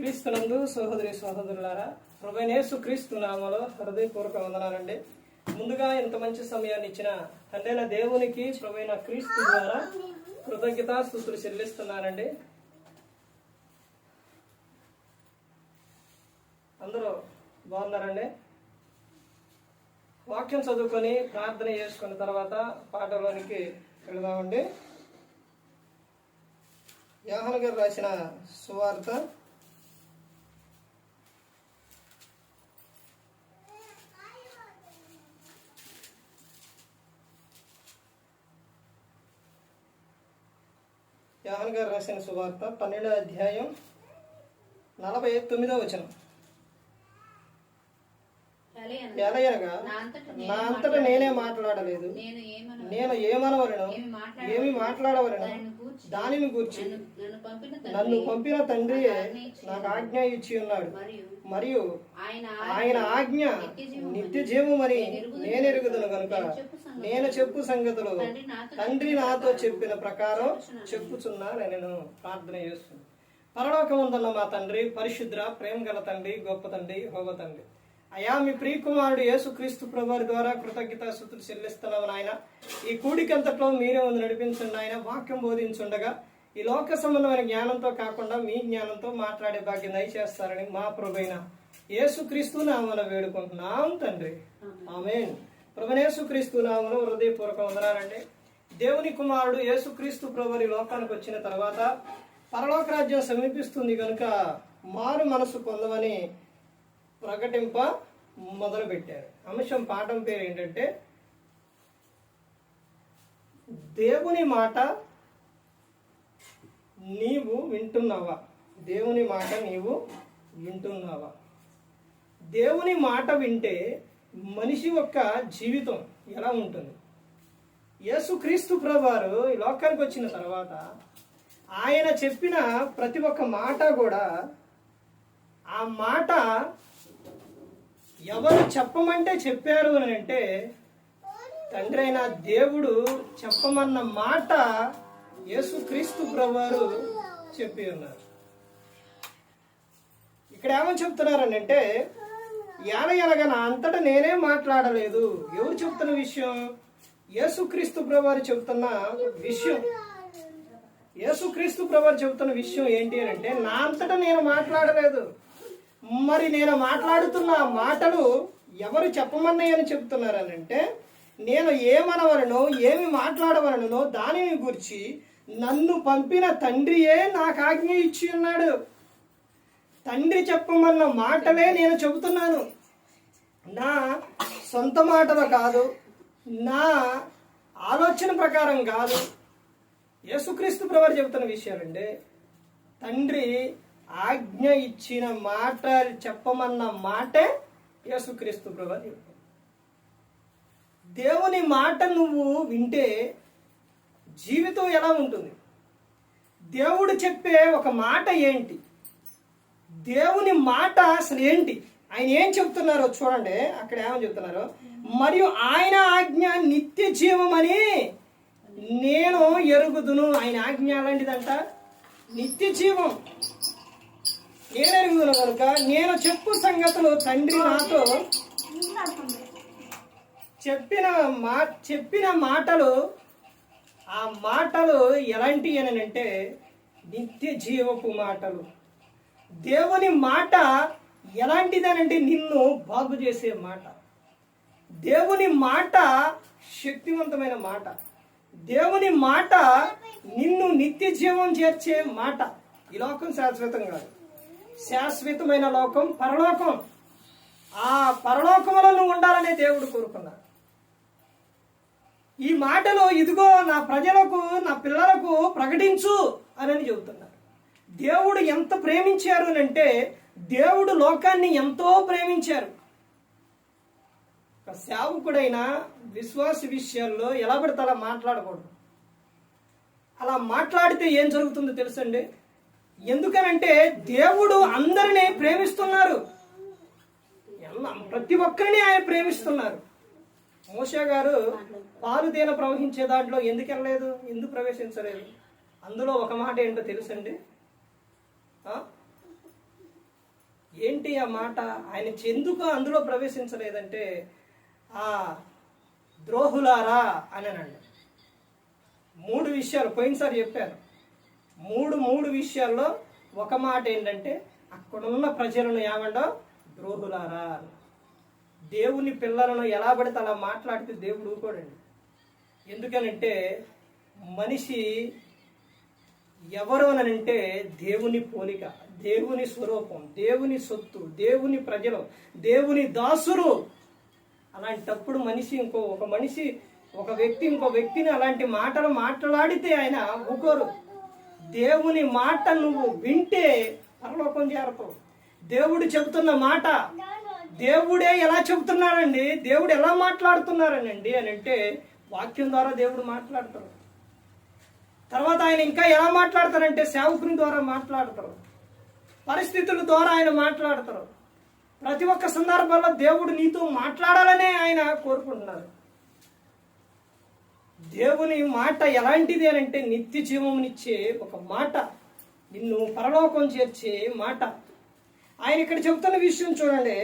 క్రీస్తునందు సహోదరి సహోదరులారా, ప్రభువైన యేసు క్రీస్తు నామములో హృదయపూర్వక వందనాలండి. ముందుగా ఇంత మంచి సమయాన్ని ఇచ్చిన తండ్రైన దేవునికి ప్రభువైన క్రీస్తు ద్వారా కృతజ్ఞతాస్తుతులు చెల్లిస్తున్నానండి. అందరూ బాగున్నారండి? వాక్యం చదువుకొని ప్రార్థన చేసుకున్న తర్వాత పాటలోనికి వెళదామండి. యోహాను గారు రాసిన సువార్త 12వ అధ్యాయం 49వ వచనం. ఎలయనగా నా అంతటా నేనే మాట్లాడలేదు, నేను ఏమనవలను ఏమి మాట్లాడవలను దానిని గూర్చి నన్ను పంపిన తండ్రియే నాకు ఆజ్ఞ ఇచ్చి ఉన్నాడు, మరియు ఆయన ఆజ్ఞ నిత్య జీవమని నేను ఎరుగుదును కనుక నేను చెప్పు సంగతులు తండ్రి నాతో చెప్పిన ప్రకారం చెప్పుచున్నాను. నేను ప్రార్థన చేస్తున్నాను. పరలోకముందున్న మా తండ్రి, పరిశుద్ర ప్రేమ గల తండ్రి, గొప్ప తండ్రి, హోగ తండ్రి, అయా మీ ప్రియకుమారుడు యేసుక్రీస్తు ప్రభువారి ద్వారా కృతజ్ఞతాస్తుతులు చెల్లిస్తున్నాము నాయన. ఈ కూడికంతట్లో మీరే ఉంది నడిపించండి ఆయన. వాక్యం బోధించుండగా ఈ లోక సంబంధమైన జ్ఞానంతో కాకుండా మీ జ్ఞానంతో మాట్లాడే భాగ్యం దయచేస్తారని మా ప్రభువైన యేసుక్రీస్తు నామమున వేడుకుంటున్నాం తండ్రి, ఆమేన్. ప్రభువైన యేసుక్రీస్తు నామమున హృదయపూర్వక వందనాలండి. దేవుని కుమారుడు యేసుక్రీస్తు ప్రభువారి లోకానికి వచ్చిన తర్వాత పరలోక రాజ్యం సమీపిస్తుంది కనుక మారు మనసు పొందమని ప్రకటింప మొదలు పెట్టారు. అంశం పాఠం పేరు ఏంటంటే దేవుని మాట నీవు వింటున్నావా? దేవుని మాట నీవు వింటున్నావా? దేవుని మాట వింటే మనిషి యొక్క జీవితం ఎలా ఉంటుంది? యేసుక్రీస్తు ప్రభువారు ఈ లోకానికి వచ్చిన తర్వాత ఆయన చెప్పిన ప్రతి ఒక్క మాట కూడా ఆ మాట ఎవరు చెప్పమంటే చెప్పారు అని అంటే తండ్రి అయిన దేవుడు చెప్పమన్న మాట యేసుక్రీస్తు ప్రభువారు చెప్పి ఉన్నారు. ఇక్కడ ఏమని చెప్తున్నారని అంటే ఎలగనగా నా అంతటా నేనే మాట్లాడలేదు. ఎవరు చెప్తున్న విషయం? యేసుక్రీస్తు ప్రభువారు చెబుతున్న విషయం. యేసుక్రీస్తు ప్రభువారు చెబుతున్న విషయం ఏంటి అని అంటే నా అంతటా నేను మాట్లాడలేదు. మరి నేను మాట్లాడుతున్న మాటలు ఎవరు చెప్పమన్నాయని చెప్తున్నారని అంటే నేను ఏమనవలనో ఏమి మాట్లాడవలనో దానిని గురించి నన్ను పంపిన తండ్రియే నాకు ఆజ్ఞ ఇచ్చి ఉన్నాడు. తండ్రి చెప్పమన్న మాటలే నేను చెబుతున్నాను. నా సొంత మాటలు కాదు, నా ఆలోచన ప్రకారం కాదు. యేసుక్రీస్తు ప్రభువారు చెబుతున్న విషయాలండి. తండ్రి ఆజ్ఞ ఇచ్చిన మాట చెప్పమన్న మాటే యేసుక్రీస్తు ప్రభువారు చెప్పారు. దేవుని మాట నువ్వు వింటే జీవితం ఎలా ఉంటుంది? దేవుడు చెప్పే ఒక మాట ఏంటి? దేవుని మాట అసలు ఏంటి? ఆయన ఏం చెప్తున్నారో చూడండి. అక్కడ ఏమని చెప్తున్నారో, మరియు ఆయన ఆజ్ఞ నిత్య జీవమని నేను ఎరుగుదును. ఆయన ఆజ్ఞ అలాంటిదంట, నిత్య జీవం. నేను ఎరుగుదును కనుక నేను చెప్పు సంగతులు తండ్రి నాతో చెప్పిన మాటలు, ఆ మాటలు ఎలాంటివి అని అంటే నిత్య జీవపు మాటలు. దేవుని మాట ఎలాంటిదనంటే నిన్ను బాగు చేసే మాట. దేవుని మాట శక్తివంతమైన మాట. దేవుని మాట నిన్ను నిత్య జీవం చేర్చే మాట. ఈ లోకం శాశ్వతం కాదు, శాశ్వతమైన లోకం పరలోకం. ఆ పరలోకంలో నువ్వు ఉండాలనే దేవుడు కోరుకున్నాడు. ఈ మాటలో ఇదిగో నా ప్రజలకు, నా పిల్లలకు ప్రకటించు అని చెబుతున్నారు. దేవుడు ఎంత ప్రేమించారు అంటే దేవుడు లోకాన్ని ఎంతో ప్రేమించారు. ఒక సేవకుడైన విశ్వాస విషయాల్లో ఎలా పడితే అలా మాట్లాడకూడదు. అలా మాట్లాడితే ఏం జరుగుతుందో తెలుసండి. ఎందుకనంటే దేవుడు అందరినీ ప్రేమిస్తున్నారు. ప్రతి ఒక్కరిని ఆయన ప్రేమిస్తున్నారు. మోషే గారు పాలు తేనె ప్రవహించే దాంట్లో ఎందుకు వెళ్ళలేదు? ఎందుకు ప్రవేశించలేదు? అందులో ఒక మాట ఏంటో తెలుసండి. ఏంటి ఆ మాట? ఆయన ఎందుకు అందులో ప్రవేశించలేదంటే ఆ ద్రోహులారా అని అనండి. 3 విషయాలు పోయినసారి చెప్పాను. మూడు విషయాల్లో ఒక మాట ఏంటంటే అక్కడున్న ప్రజలను ఏమండో ద్రోహులారా. దేవుని పిల్లలను ఎలా పడితే అలా మాట్లాడితే దేవుడు ఊరుకోడండి. ఎందుకనంటే మనిషి ఎవరు అని అంటే దేవుని పోలిక, దేవుని స్వరూపం, దేవుని సొత్తు, దేవుని ప్రజలు, దేవుని దాసులు. అలాంటప్పుడు ఒక వ్యక్తి ఇంకో వ్యక్తిని అలాంటి మాటలు మాట్లాడితే ఆయన ఊరుకోరు. దేవుని మాట నువ్వు వింటే పరలోకం చేరతావు. దేవుడు చెబుతున్న మాట దేవుడే ఎలా చెబుతున్నారండి, దేవుడు ఎలా మాట్లాడుతున్నారనండి అని అంటే వాక్యం ద్వారా దేవుడు మాట్లాడతారు. తర్వాత ఆయన ఇంకా ఎలా మాట్లాడతారంటే సేవకుని ద్వారా మాట్లాడతారు, పరిస్థితుల ద్వారా ఆయన మాట్లాడతారు. ప్రతి ఒక్క సందర్భంలో దేవుడు నీతో మాట్లాడాలనే ఆయన కోరుకుంటున్నారు. దేవుని మాట ఎలాంటిది అని అంటే నిత్య జీవమునిచ్చే ఒక మాట, నిన్ను పరలోకం చేర్చే మాట. ఆయన ఇక్కడ చెబుతున్న విషయం చూడండి.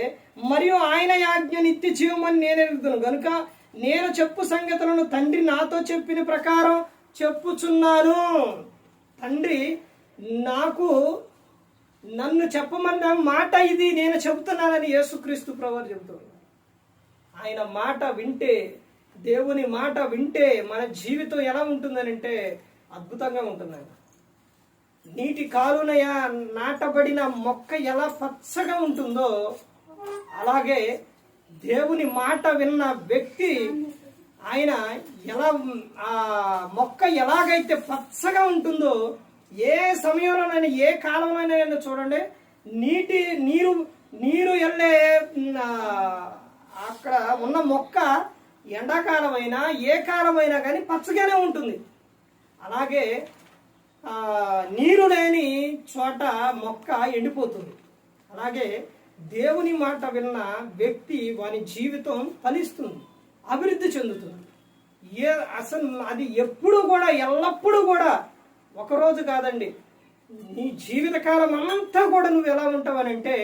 మరియు ఆయన ఆజ్ఞ నిత్య జీవమని నేను ఎరుగుదును గనుక నేను చెప్పు సంగతులను తండ్రి నాతో చెప్పిన ప్రకారం చెప్పుచున్నాను. తండ్రి నన్ను చెప్పమన్న మాట ఇది నేను చెబుతున్నానని యేసుక్రీస్తు ప్రభువు చెబుతున్నాడు. ఆయన మాట వింటే, దేవుని మాట వింటే మన జీవితం ఎలా ఉంటుందనంటే అద్భుతంగా ఉంటుందండి. నీటి కాలునయ నాటబడిన మొక్క ఎలా పచ్చగా ఉంటుందో అలాగే దేవుని మాట విన్న వ్యక్తి ఆయన ఎలా ఆ మొక్క ఎలాగైతే పచ్చగా ఉంటుందో, ఏ సమయంలోనైనా ఏ కాలంలోనైనా చూడండి, నీరు వెళ్ళే అక్కడ ఉన్న మొక్క ఎండాకాలం అయినా ఏ కాలమైనా కానీ పచ్చగానే ఉంటుంది. అలాగే నీరు లేని చోట మొక్క ఎండిపోతుంది. అలాగే దేవుని మాట విన్న వ్యక్తి వాని జీవితం ఫలిస్తుంది, అభివృద్ధి చెందుతుంది. అసలు అది ఎప్పుడు కూడా ఎల్లప్పుడూ కూడా ఒకరోజు కాదండి, నీ జీవితకాలం అంతా కూడా నువ్వు ఎలా ఉంటావనంటే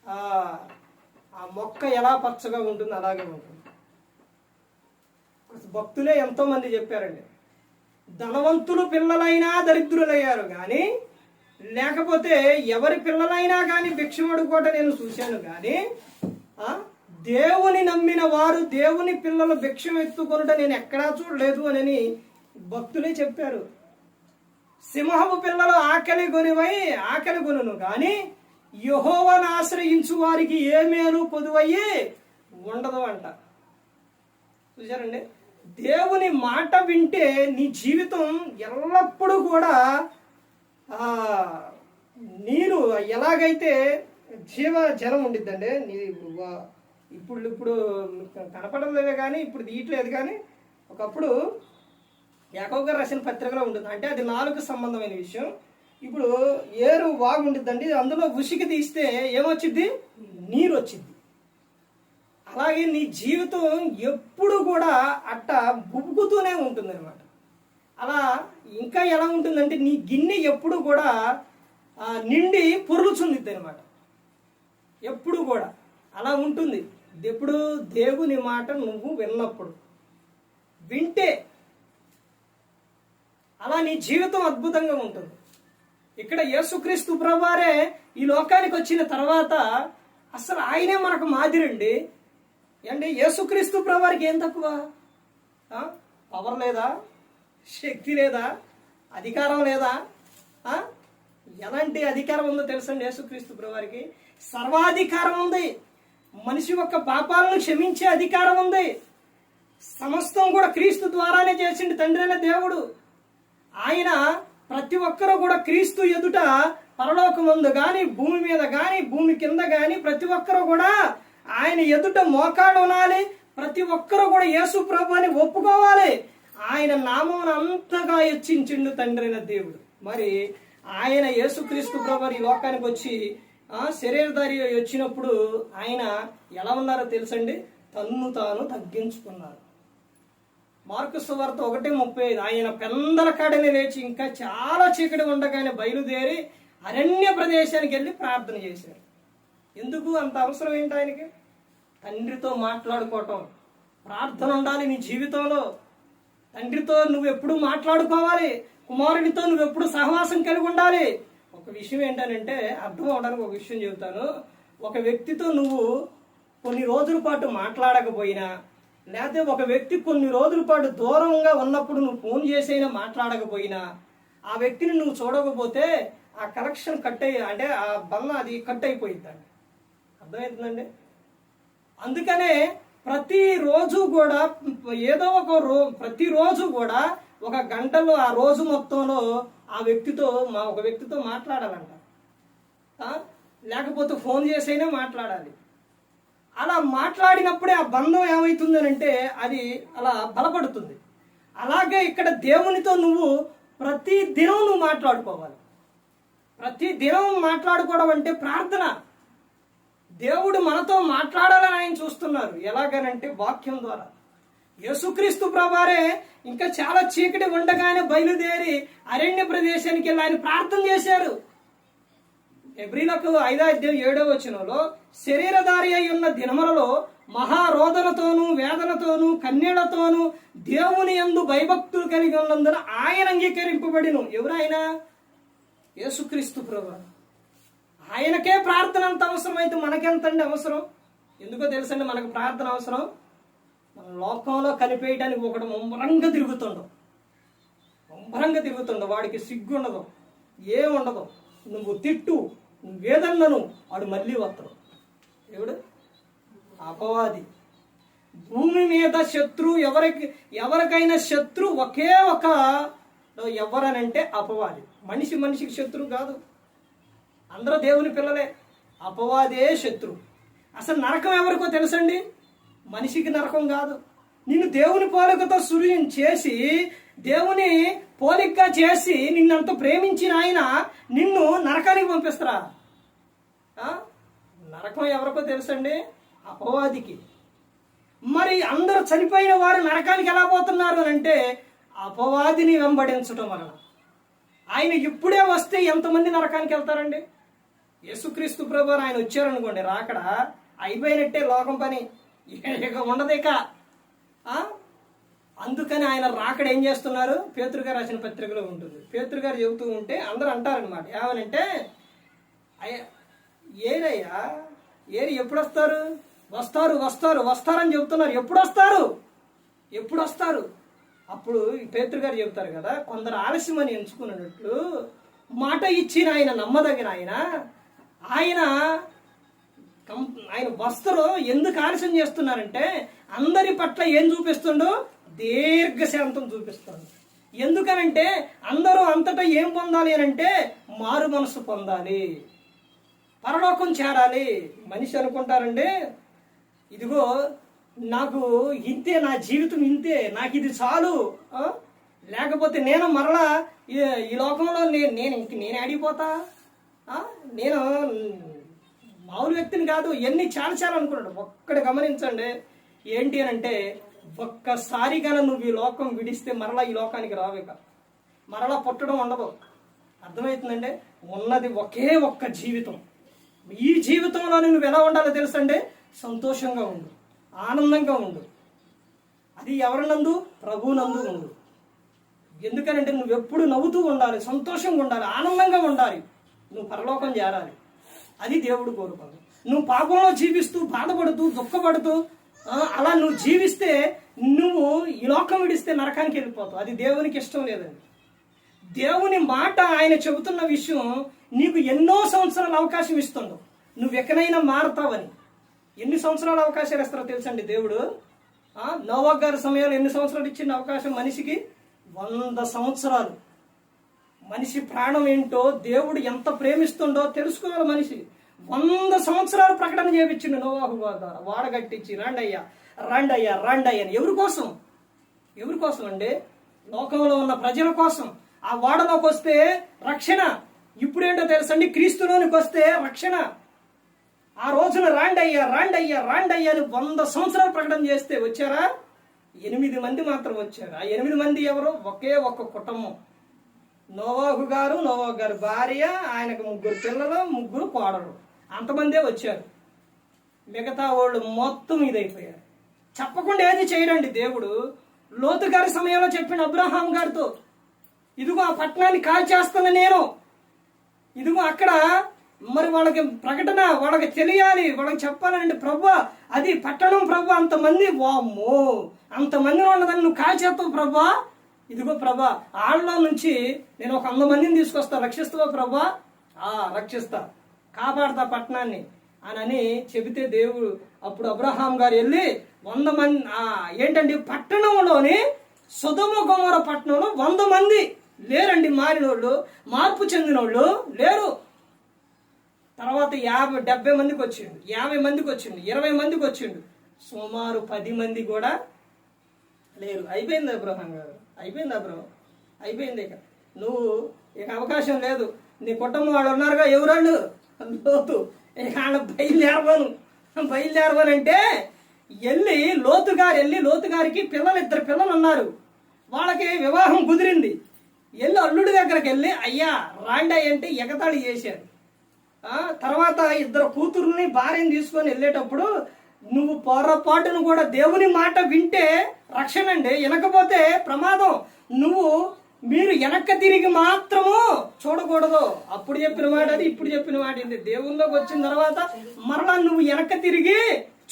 ఆ మొక్క ఎలా పచ్చగా ఉంటుంది అలాగే ఉంటుంది. భక్తులే ఎంతో మంది చెప్పారండి, ధనవంతులు పిల్లలైనా దరిద్రులయ్యారు కానీ, లేకపోతే ఎవరి పిల్లలైనా కానీ భిక్షమడుకోట నేను చూశాను కానీ దేవుని నమ్మిన వారు దేవుని పిల్లలు భిక్షం ఎత్తుకొనుట నేను ఎక్కడా చూడలేదు అని భక్తులే చెప్పారు. సింహపు పిల్లలు ఆకలి కొనును కానీ యెహోవాను ఆశ్రయించు వారికి ఏ మేలు పొదువయ్యి ఉండదు అంట. చూశారండి, దేవుని మాట వింటే నీ జీవితం ఎల్లప్పుడూ కూడా నీరు ఎలాగైతే జలం ఉండిద్దండి. ఇప్పుడు కనపడడం లేదే కానీ, ఇప్పుడు తీయట్లేదు కానీ, ఒకప్పుడు యాకోబు గారు రాసిన పత్రికలో ఉంటుంది. అంటే అది 4కు సంబంధమైన విషయం. ఇప్పుడు ఏరు వాగు ఉండిద్దండి, అందులో ఉసికి తీస్తే ఏమొచ్చిద్ది? నీరు వచ్చింది. అలాగే నీ జీవితం ఎప్పుడు కూడా అట్ట బుబ్బుకుతూనే ఉంటుంది అనమాట. అలా ఇంకా ఎలా ఉంటుందంటే నీ గిన్నె ఎప్పుడు కూడా నిండి పొర్లుచుండిద్ది అనమాట. ఎప్పుడు కూడా అలా ఉంటుంది. ఎప్పుడు దేవుని మాట నువ్వు వింటే అలా నీ జీవితం అద్భుతంగా ఉంటుంది. ఇక్కడ యేసుక్రీస్తు ప్రభువారే ఈ లోకానికి వచ్చిన తర్వాత అసలు ఆయనే మనకు మాదిరండి. అండి, యేసుక్రీస్తు ప్రభువారికి ఏం తక్కువ? పవర్ లేదా, శక్తి లేదా, అధికారం లేదా? ఎలాంటి అధికారం ఉందో తెలుసండి యేసుక్రీస్తు ప్రభువారికి? సర్వాధికారం ఉంది. మనిషి యొక్క పాపాలను క్షమించే అధికారం ఉంది. సమస్తం కూడా క్రీస్తు ద్వారానే చేసిండు తండ్రి అయిన దేవుడు. ఆయన ప్రతి ఒక్కరూ కూడా క్రీస్తు ఎదుట పరలోకమందు గాని, భూమి మీద గాని, భూమి కింద గాని ప్రతి ఒక్కరూ కూడా ఆయన ఎదుట మోకాడు ఉనాలి. ప్రతి ఒక్కరూ కూడా యేసు ప్రభు అని ఒప్పుకోవాలి. ఆయన నామమును అంతగా హెచ్చించిండు తండ్రి అయిన దేవుడు. మరి ఆయన యేసుక్రీస్తు ప్రభు ఈ లోకానికి వచ్చి శరీరధారి వచ్చినప్పుడు ఆయన ఎలా ఉన్నారో తెలుసండి? తన్ను తాను తగ్గించుకున్నారు. మార్కు సువార్త 1:35 ఆయన పెందల కాడని లేచి ఇంకా చాలా చీకటి ఉండగానే బయలుదేరి అరణ్య ప్రదేశానికి వెళ్ళి ప్రార్థన చేశారు. ఎందుకు అంత అవసరం ఏంటి ఆయనకి? తండ్రితో మాట్లాడుకోవటం. ప్రార్థన ఉండాలి నీ జీవితంలో. తండ్రితో నువ్వు ఎప్పుడు మాట్లాడుకోవాలి, కుమారుడితో నువ్వు ఎప్పుడు సహవాసం కలిగి ఉండాలి. ఒక విషయం ఏంటనంటే, అర్థం అవడానికి ఒక విషయం చెబుతాను. ఒక వ్యక్తితో నువ్వు కొన్ని రోజుల పాటు మాట్లాడకపోయినా, లేకపోతే ఒక వ్యక్తి కొన్ని రోజుల పాటు దూరంగా ఉన్నప్పుడు నువ్వు ఫోన్ చేసైనా మాట్లాడకపోయినా, ఆ వ్యక్తిని నువ్వు చూడకపోతే ఆ కనెక్షన్ కట్ అయ్యి, అంటే ఆ బంధం అది కట్ అయిపోయిందండి. అర్థమవుతుందండి? అందుకనే ప్రతిరోజు కూడా ఏదో ప్రతిరోజు కూడా ఒక గంటలో ఆ రోజు మొత్తంలో ఆ వ్యక్తితో ఒక వ్యక్తితో మాట్లాడాలంట. లేకపోతే ఫోన్ చేసైనా మాట్లాడాలి. అలా మాట్లాడినప్పుడే ఆ బంధం ఏమవుతుందనంటే అది అలా బలపడుతుంది. అలాగే ఇక్కడ దేవునితో నువ్వు ప్రతి దినం నువ్వు మాట్లాడుకోవాలి. ప్రతి దినం మాట్లాడుకోవడం అంటే ప్రార్థన. దేవుడు మనతో మాట్లాడాలని ఆయన చూస్తున్నారు. ఎలాగనంటే వాక్యం ద్వారా. యేసుక్రీస్తు ప్రభువారే ఇంకా చాలా చీకటి ఉండగానే బయలుదేరి అరణ్య ప్రదేశానికి వెళ్ళి ఆయన ప్రార్థన చేశారు. హెబ్రీలకు 5:7 శరీరధారి అయి ఉన్న దినములలో మహారోదనతోనూ వేదనతోనూ కన్నీళ్లతోనూ దేవుని యందు భయభక్తులు కలిగి ఉన్నందున ఆయన అంగీకరింపబడిను. ఎవరైనా? యేసుక్రీస్తు ప్రభువు. ఆయనకే ప్రార్థన అంత అవసరం. అయితే మనకెంతండి అవసరం? ఎందుకో తెలుసండి మనకు ప్రార్థన అవసరం? మన లోకంలో కలిపేయడానికి ఒకడు ముమ్మరంగా తిరుగుతుండవు. వాడికి సిగ్గు ఉండదు, ఏముండదు. నువ్వు తిట్టు, నువ్వేదన్నను వాడు మళ్ళీ వస్తాడు. ఎవడు? అపవాది. భూమి మీద శత్రు ఎవరికైనా శత్రు ఒకే ఒక ఎవరనంటే అపవాది. మనిషికి శత్రువు కాదు. అందరూ దేవుని పిల్లలే. అపవాదే శత్రువు. అసలు నరకం ఎవరికో తెలుసండి? మనిషికి నరకం కాదు. నిన్ను దేవుని పోలికతో సృజన చేసి, దేవుని పోలికగా చేసి నిన్నంత ప్రేమించిన ఆయన నిన్ను నరకానికి పంపిస్తారా? నరకం ఎవరికో తెలుసండి? అపవాదికి. మరి అందరూ చనిపోయిన వారు నరకానికి ఎలా పోతున్నారు అని అంటే అపవాదిని వెంబడించడం వలన. ఆయన ఇప్పుడే వస్తే ఎంతమంది నరకానికి వెళ్తారండి? యేసుక్రీస్తు ప్రభువు ఆయన వచ్చారనుకోండి, రాకడ అయిపోయినట్టే లోకం పని, ఇక ఉండదు ఇక. అందుకని ఆయన రాకడ ఏం చేస్తున్నారు? పేతురు గారు రాసిన పత్రికలో ఉంటుంది. పేతురు గారు చెబుతూ ఉంటే అందరూ అంటారనమాట, ఏమనంటే ఏరయ్యా ఎప్పుడు వస్తారు? వస్తారని చెబుతున్నారు. ఎప్పుడు వస్తారు? అప్పుడు పేతురు గారు చెబుతారు కదా, కొందరు ఆలస్యమని ఎంచుకున్నట్లు మాట ఇచ్చిన ఆయన నమ్మదగిన ఆయన వస్తారు. ఎందుకు ఆలస్యం చేస్తున్నారంటే అందరి పట్ల ఏం చూపిస్తుండో? దీర్ఘశాంతం చూపిస్తాడు. ఎందుకనంటే అందరూ అంతటా ఏం పొందాలి అని అంటే మారు మనసు పొందాలి, పరలోకం చేరాలి. మనిషి అనుకుంటారండి, ఇదిగో నాకు ఇంతే, నా జీవితం ఇంతే, నాకు ఇది చాలు, లేకపోతే నేను మరలా ఈ లోకంలో నేను అడిగిపోతా, నేను మామూలు వ్యక్తిని కాదు, ఎన్ని చాలా అనుకున్నాడు. ఒక్కటి గమనించండి, ఏంటి అని అంటే ఒక్కసారిగా నువ్వు ఈ లోకం విడిస్తే మరలా ఈ లోకానికి రావేక, మరలా పుట్టడం ఉండదు. అర్థమవుతుందండి? ఉన్నది ఒకే ఒక్క జీవితం. ఈ జీవితంలో నువ్వు ఎలా ఉండాలో తెలుసండి? సంతోషంగా ఉండు, ఆనందంగా ఉండు. అది ఎవరినందు? ప్రభువునందు ఉండు. ఎందుకనంటే నువ్వెప్పుడు నవ్వుతూ ఉండాలి, సంతోషంగా ఉండాలి, ఆనందంగా ఉండాలి. నువ్వు పరలోకం చేరాలి. అది దేవుడు కోరుకోదు. నువ్వు పాపంలో జీవిస్తూ బాధపడుతూ దుఃఖపడుతూ అలా నువ్వు జీవిస్తే నువ్వు ఈ లోకం విడిస్తే నరకానికి వెళ్ళిపోతావు. అది దేవునికి ఇష్టం లేదండి. దేవుని మాట ఆయన చెబుతున్న విషయం నీకు ఎన్నో సంవత్సరాల అవకాశం ఇస్తుండవు, నువ్వు ఎక్కడైనా మారుతావని. ఎన్ని సంవత్సరాల అవకాశాలు ఇస్తారో తెలుసండి దేవుడు? నోవా గారి సమయంలో ఎన్ని సంవత్సరాలు ఇచ్చిన అవకాశం మనిషికి? 100 సంవత్సరాలు. మనిషి ప్రాణం ఏంటో, దేవుడు ఎంత ప్రేమిస్తుండో తెలుసుకోవాలి మనిషి. 100 సంవత్సరాలు ప్రకటన చేయించిండు నోవాహు ద్వారా. వాడ కట్టించి రండయ్యా అని. ఎవరి కోసం అండి? లోకంలో ఉన్న ప్రజల కోసం. ఆ వాడలోకి వస్తే రక్షణ. ఇప్పుడేంటో తెలుసండి? క్రీస్తులోనికి వస్తే రక్షణ. ఆ రోజున రాండయ్యా అని 100 సంవత్సరాలు ప్రకటన చేస్తే వచ్చారా? 8 మంది మాత్రం వచ్చారు. ఆ 8 మంది ఎవరు? ఒకే ఒక్క కుటుంబం. నోవాహు గారు భార్య, ఆయనకు 3 పిల్లలు, 3 కోడలు, అంతమందే వచ్చారు. మిగతా వాళ్ళు మొత్తం ఇదైపోయారు. చెప్పకుండా ఏది చేయడండి దేవుడు. లోతు గారి సమయంలో చెప్పిన అబ్రహాం గారితో, ఇదిగో ఆ పట్టణాన్ని కాల్చేస్తున్నా నేను, ఇదిగో అక్కడ మరి వాళ్ళకి ప్రకటన, వాళ్ళకి తెలియాలి, వాళ్ళకి చెప్పాలంటే ప్రభు అది పట్టణం ప్రభు, అంతమంది, వామ్మో అంతమంది ఉన్నదాన్ని నువ్వు కాల్చేస్తావు ప్రభా, ఇదిగో ప్రభా ఆళ్ళ నుంచి నేను ఒక 100 మందిని తీసుకొస్తా, రక్షిస్తావా ప్రభా? రక్షిస్తా, కాపాడతా పట్టణాన్ని అని చెబితే దేవుడు అప్పుడు అబ్రహాం గారు వెళ్ళి 100 మంది ఏంటండి పట్టణంలోని సొదొమ గొమొర్రా పట్టణంలో 100 మంది లేరండి, మారినోళ్ళు, మార్పు చెందినోళ్ళు లేరు. తర్వాత 70 మందికి వచ్చిండు, 50 మందికి వచ్చిండు, 20 మందికి వచ్చిండు, సుమారు 10 మంది కూడా లేరు. అయిపోయింది అబ్రహాం గారు, అయిపోయింది అయిపోయింది. నువ్వు ఇక అవకాశం లేదు. నీ కుటుంబం వాళ్ళు ఉన్నారుగా, ఎవరాళ్ళు? లోతు. ఇక ఆయన బయలుదేరవనంటే లోతు గారికి 2 పిల్లలు ఉన్నారు. వాళ్ళకి వివాహం కుదిరింది. అల్లుడి దగ్గరికి వెళ్ళి అయ్యా రాండి అంటే ఎగతాళి చేశారు. తర్వాత 2 కూతుర్ని భార్యని తీసుకొని వెళ్ళేటప్పుడు నువ్వు పొరపాటును కూడా దేవుని మాట వింటే రక్షణ అండి, వినకపోతే ప్రమాదం. మీరు వెనక్కి తిరిగి మాత్రము చూడకూడదు. అప్పుడు చెప్పిన మాట అది, ఇప్పుడు చెప్పిన మాట ఇది. దేవుల్లోకి వచ్చిన తర్వాత మరలా నువ్వు వెనక్కి తిరిగి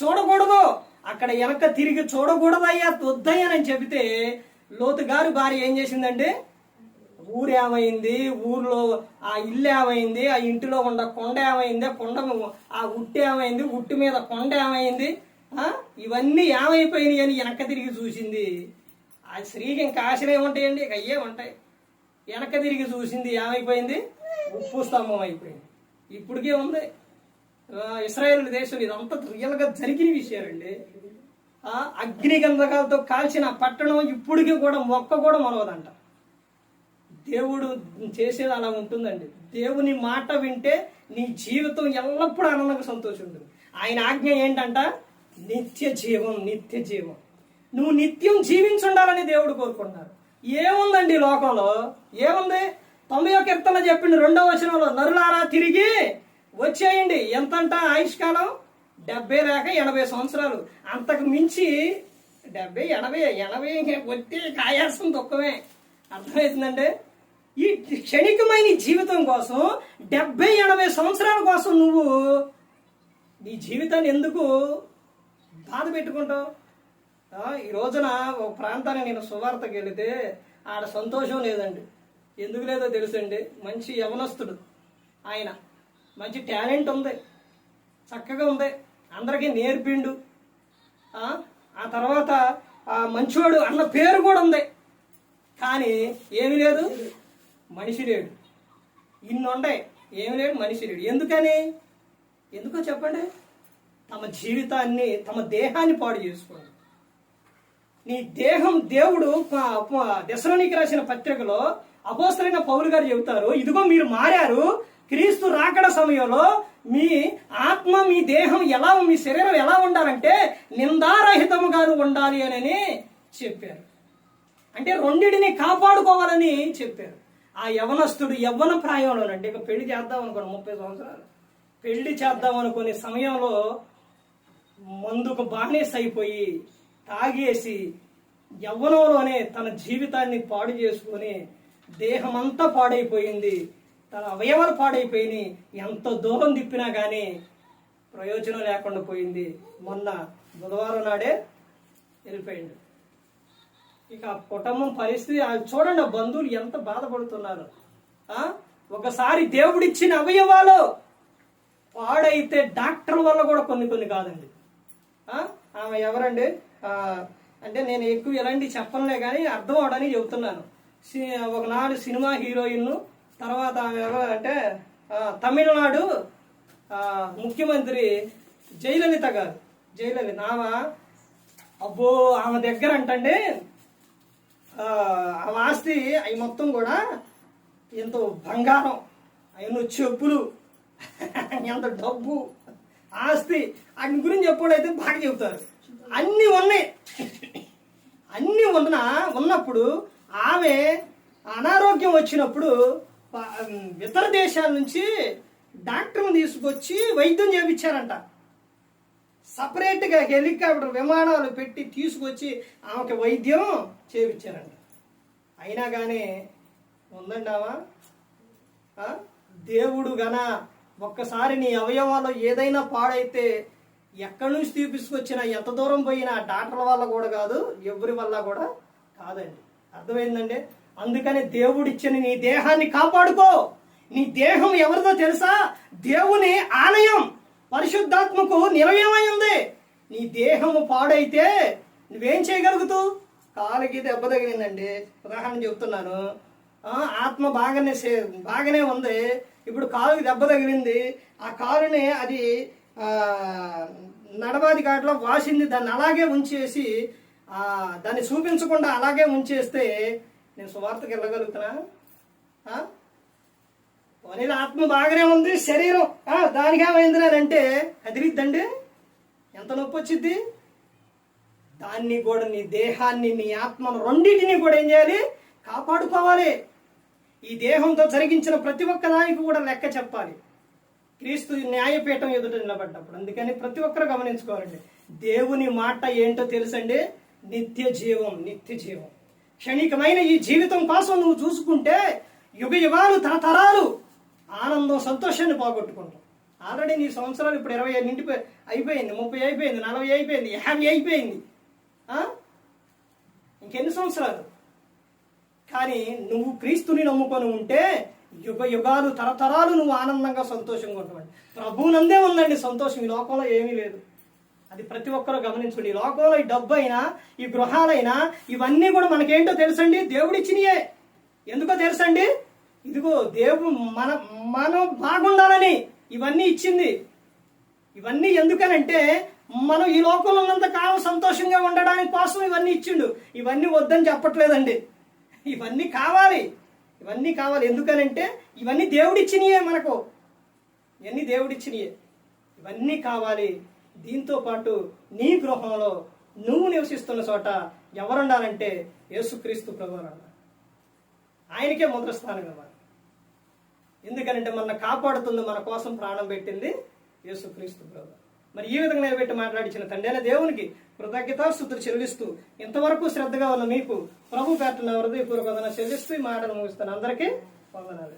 చూడకూడదు. అక్కడ వెనక్కి తిరిగి చూడకూడదయ్యా, వద్దయ్యానని చెబితే లోతు గారు భార్య ఏం చేసిందండి? ఊరేమైంది, ఊర్లో ఆ ఇల్లు ఏమైంది, ఆ ఇంటిలో ఉన్న కొండ ఏమైంది, కొండ ఆ ఉట్టి ఏమైంది, ఉట్టి మీద కొండ ఏమైంది, ఇవన్నీ ఏమైపోయినాయి అని వెనక్కి తిరిగి చూసింది. ఆ స్త్రీకి ఇంకా ఆశలు ఏముంటాయండి? ఇక అయ్యే ఉంటాయి. వెనక్కి తిరిగి చూసింది, ఏమైపోయింది? ఉప్పు స్తంభం అయిపోయింది. ఇప్పటికే ఉంది ఇశ్రాయేలు దేశం. ఇదంతా రియల్గా జరిగిన విషయాలండి. అగ్ని గంధకాలతో కాల్చిన పట్టణం ఇప్పటికీ కూడా మొక్క కూడా మొలవదంట. దేవుడు చేసేది అలా ఉంటుందండి. దేవుని మాట వింటే నీ జీవితం ఎల్లప్పుడూ ఆనందంగా సంతోషం ఉంటుంది. ఆయన ఆజ్ఞ ఏంటంట? నిత్య జీవం. నువ్వు నిత్యం జీవించుండాలని దేవుడు కోరుకుంటున్నారు. ఏముందండి లోకంలో? ఏముంది? 91 కీర్తనలో చెప్పిండు 2వ వచనంలో, నరులారా తిరిగి వచ్చేయండి. ఎంతంట ఆయుష్కాలం? 70 లేక 80 సంవత్సరాలు. అంతకు మించి 70, 80 వచ్చి కాయాల్సిన దుఃఖమే. అర్థమవుతుందంటే ఈ క్షణికమైన జీవితం కోసం 70, 80 సంవత్సరాల కోసం నువ్వు నీ జీవితాన్ని ఎందుకు బాధ పెట్టుకుంటావు? ఈ రోజున ఒక ప్రాంతానికి నేను సువార్తకి వెళితే ఆడ సంతోషం లేదండి. ఎందుకు లేదో తెలుసండి? మంచి యవనస్తుడు ఆయన, మంచి టాలెంట్ ఉంది, చక్కగా ఉంది, అందరికీ నేర్పిండు. ఆ తర్వాత మంచివాడు అన్న పేరు కూడా ఉంది. కానీ ఏమి లేదు, మనిషి లేడు. ఇన్ని ఉన్నాయి, ఏమి లేడు, మనిషి లేడు. ఎందుకో చెప్పండి? తమ జీవితాన్ని, తమ దేహాన్ని పాడు చేసుకోండి. నీ దేహం దేవుడు దెసలోనికి రాసిన పత్రికలో అపోస్తలుడైన పౌలు గారు చెబుతారు, ఇదిగో మీరు మారారు. క్రీస్తు రాకడ సమయంలో మీ ఆత్మ, మీ దేహం మీ శరీరం ఎలా ఉండాలంటే నిందారహితముగాను ఉండాలి అని చెప్పారు. అంటే రెండిటిని కాపాడుకోవాలని చెప్పారు. ఆ యవనస్తుడు యవ్వన ప్రాయంలోనండి, ఇక పెళ్లి చేద్దాం అనుకోండి, 30 సంవత్సరాలు పెళ్లి చేద్దాం అనుకునే సమయంలో మందుకు బానిస అయిపోయి తాగేసి యవ్వనంలోనే తన జీవితాన్ని పాడు చేసుకుని దేహం అంతా పాడైపోయింది, తన అవయవాలు పాడైపోయినాయి. ఎంత దూరం తిప్పినా కానీ ప్రయోజనం లేకుండా పోయింది. మొన్న బుధవారం నాడే వెళ్ళిపోయింది. ఇక కుటుంబం పరిస్థితి చూడండి, బంధువులు ఎంత బాధపడుతున్నారు. ఒకసారి దేవుడిచ్చిన అవయవాలు పాడైతే డాక్టర్ వల్ల కూడా కొన్ని కాదండి. ఆమె ఎవరండి అంటే నేను ఎక్కువ ఎలాంటి చెప్పనులే కానీ అర్థం అవడానికి చెబుతున్నాను. ఒకనాడు సినిమా హీరోయిన్, తర్వాత ఆమె ఎవరంటే తమిళనాడు ముఖ్యమంత్రి జయలలిత గారు. ఆమె అబ్బో ఆమె దగ్గర అంటండి ఆమె ఆస్తి అవి మొత్తం కూడా ఎంతో బంగారం, అవన్నీ చెప్పులు, ఎంత డబ్బు, ఆస్తి, వాటి గురించి ఎప్పుడైతే బాగా చెబుతారు. అన్నీ ఉన్నాయి. అన్నీ ఉన్నప్పుడు ఆమె అనారోగ్యం వచ్చినప్పుడు ఇతర దేశాల నుంచి డాక్టర్ని తీసుకొచ్చి వైద్యం చేయించారంట. సపరేట్గా హెలికాప్టర్ విమానాలు పెట్టి తీసుకొచ్చి ఆమెకి వైద్యం చేయించారంట. అయినా కానీ ఉందండావా? దేవుడు గన ఒక్కసారి నీ అవయవాల్లో ఏదైనా పాడైతే ఎక్కడి నుంచి తీసుకొచ్చినా ఎంత దూరం పోయినా డాక్టర్ల వల్ల కూడా కాదు, ఎవరి వల్ల కూడా కాదండి. అర్థమైందండి? అందుకని దేవుడిచ్చిన నీ దేహాన్ని కాపాడుకో. నీ దేహం ఎవరిదో తెలుసా? దేవుని ఆలయం, పరిశుద్ధాత్మకు నిలయమై ఉంది. నీ దేహము పాడైతే నువ్వేం చేయగలుగుతావు? కాలుకి దెబ్బ తగిలిందండి, ఉదాహరణ చెబుతున్నాను. ఆత్మ బాగానే ఉంది, ఇప్పుడు కాలుకి దెబ్బ తగిలింది. ఆ కాలుని అది నడవాది ఘాట్లో వాసింది, దాన్ని అలాగే ఉంచేసి దాన్ని చూపించకుండా అలాగే ఉంచేస్తే నేను సువార్తకి వెళ్ళగలుగుతున్నా? అనేది ఆత్మ బాగానే ఉంది, శరీరం దానికి ఏమైందిలేనంటే కదిలిద్దండి, ఎంత నొప్పి వచ్చిద్ది. దాన్ని కూడా, నీ దేహాన్ని, నీ ఆత్మను రెండింటినీ కూడా ఏం చేయాలి? కాపాడుకోవాలి. ఈ దేహంతో జరిగించిన ప్రతి ఒక్క దానికి కూడా లెక్క చెప్పాలి క్రీస్తు న్యాయపీఠం ఎదుట నిలబడ్డప్పుడు. అందుకని ప్రతి ఒక్కరు గమనించుకోవాలండి. దేవుని మాట ఏంటో తెలుసండి? నిత్య జీవం. నిత్య జీవం. క్షణికమైన ఈ జీవితం కోసం నువ్వు చూసుకుంటే యుగ యుగాలు, తరతరాలు ఆనందం, సంతోషాన్ని పోగొట్టుకుంటావు. ఆల్రెడీ నీ సంవత్సరాలు ఇప్పుడు 25 నిండి అయిపోయింది, 30 అయిపోయింది, 40 అయిపోయింది, 50 అయిపోయింది. ఇంకెన్ని సంవత్సరాలు? కానీ నువ్వు క్రీస్తుని నమ్ముకొని ఉంటే యుగ యుగాలు, తరతరాలు నువ్వు ఆనందంగా, సంతోషంగా ఉంటావు. ప్రభువునందే ఉందండి సంతోషం. ఈ లోకంలో ఏమీ లేదు. అది ప్రతి ఒక్కరూ గమనించుకోండి. ఈ లోకంలో ఈ డబ్బు అయినా, ఈ గృహాలైనా, ఇవన్నీ కూడా మనకేంటో తెలుసండి? దేవుడిచ్చినయే. ఎందుకో తెలుసండి? ఇదిగో దేవుడు మనం బాగుండాలని ఇవన్నీ ఇచ్చింది. ఇవన్నీ ఎందుకనంటే మనం ఈ లోకంలో ఉన్నంత కాలం సంతోషంగా ఉండడానికి కోసం ఇవన్నీ ఇచ్చిండు. ఇవన్నీ వద్దని చెప్పట్లేదండి, ఇవన్నీ కావాలి. ఇవన్నీ కావాలి. ఎందుకనంటే ఇవన్నీ దేవుడిచ్చినయే మనకు. ఇవన్నీ దేవుడిచ్చినయే. ఇవన్నీ కావాలి. దీంతో పాటు నీ గృహంలో నువ్వు నివసిస్తున్న చోట ఎవరుండాలంటే యేసుక్రీస్తు ప్రభువు ఉండాలి. ఆయనకే మొదటి స్థానం ఇవ్వాలి. ఎందుకనంటే మన కాపాడుతుంది, మన కోసం ప్రాణం పెట్టింది యేసుక్రీస్తు ప్రభువు. మరి ఈ విధంగా నిలబెట్టి మాట్లాడించిన తండ్రి అయిన దేవునికి కృతజ్ఞతాస్తుతులు చెల్లిస్తూ, ఇంతవరకు శ్రద్ధగా ఉన్న మీకు ప్రభు పేరున హృదయపూర్వక వందనాలు చెల్లిస్తూ ఈ మాటలు ముగిస్తాను. అందరికీ వందనాలు.